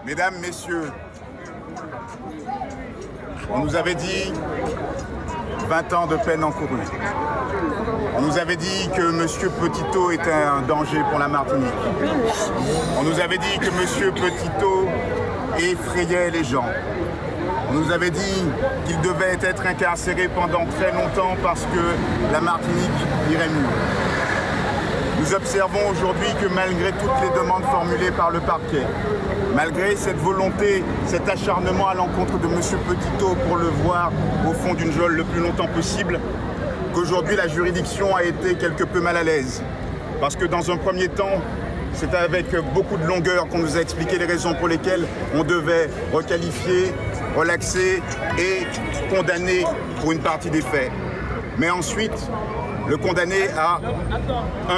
Mesdames, Messieurs, on nous avait dit 20 ans de peine encourue. On nous avait dit que M. Petitot était un danger pour la Martinique. On nous avait dit que M. Petitot effrayait les gens. On nous avait dit qu'il devait être incarcéré pendant très longtemps parce que la Martinique irait mieux. Nous observons aujourd'hui que malgré toutes les demandes formulées par le parquet, malgré cette volonté, cet acharnement à l'encontre de M. Petitot pour le voir au fond d'une geôle le plus longtemps possible, qu'aujourd'hui la juridiction a été quelque peu mal à l'aise. Parce que dans un premier temps, c'est avec beaucoup de longueur qu'on nous a expliqué les raisons pour lesquelles on devait requalifier, relaxer et condamner pour une partie des faits. Mais ensuite, le condamner à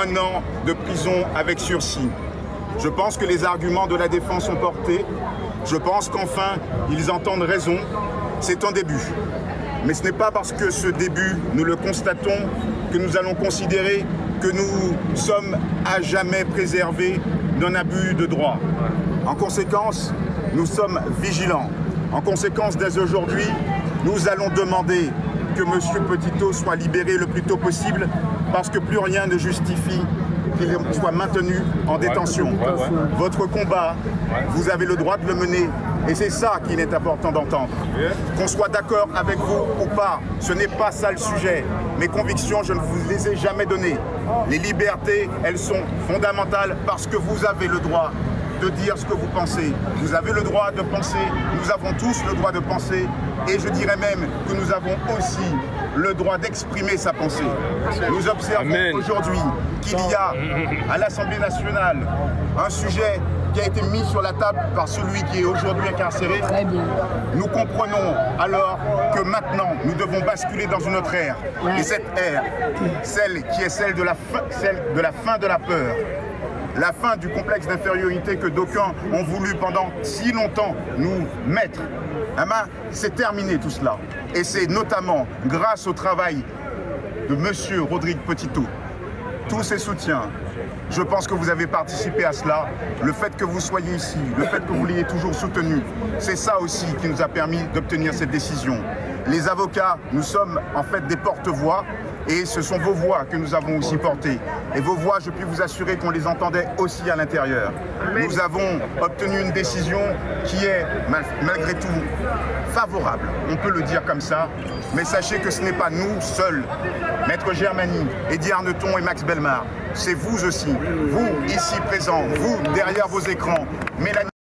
1 an de prison avec sursis. Je pense que les arguments de la défense sont portés. Je pense qu'enfin, ils entendent raison. C'est un début. Mais ce n'est pas parce que ce début, nous le constatons, que nous allons considérer que nous sommes à jamais préservés d'un abus de droit. En conséquence, nous sommes vigilants. En conséquence, dès aujourd'hui, nous allons demander que M. Petitot soit libéré le plus tôt possible parce que plus rien ne justifie qu'il soit maintenu en détention. Votre combat, vous avez le droit de le mener et c'est ça qu'il est important d'entendre. Qu'on soit d'accord avec vous ou pas, ce n'est pas ça le sujet. Mes convictions, je ne vous les ai jamais données. Les libertés, elles sont fondamentales parce que vous avez le droit de dire ce que vous pensez. Vous avez le droit de penser, nous avons tous le droit de penser et je dirais même que nous avons aussi le droit d'exprimer sa pensée. Nous observons aujourd'hui qu'il y a à l'Assemblée nationale un sujet qui a été mis sur la table par celui qui est aujourd'hui incarcéré. Nous comprenons alors que maintenant nous devons basculer dans une autre ère. Et cette ère, celle qui est celle de la fin de la peur. La fin du complexe d'infériorité que d'aucuns ont voulu pendant si longtemps nous mettre. C'est terminé tout cela. Et c'est notamment grâce au travail de M. Rodrigue Petitot, tous ses soutiens. Je pense que vous avez participé à cela. Le fait que vous soyez ici, le fait que vous l'ayez toujours soutenu, c'est ça aussi qui nous a permis d'obtenir cette décision. Les avocats, nous sommes en fait des porte-voix. Et ce sont vos voix que nous avons aussi portées. Et vos voix, je puis vous assurer qu'on les entendait aussi à l'intérieur. Nous avons obtenu une décision qui est, malgré tout, favorable. On peut le dire comme ça. Mais sachez que ce n'est pas nous seuls. Maître Germany, Eddie Arneton et Max Bellemare. C'est vous aussi. Vous, ici présents. Vous, derrière vos écrans. Mélanie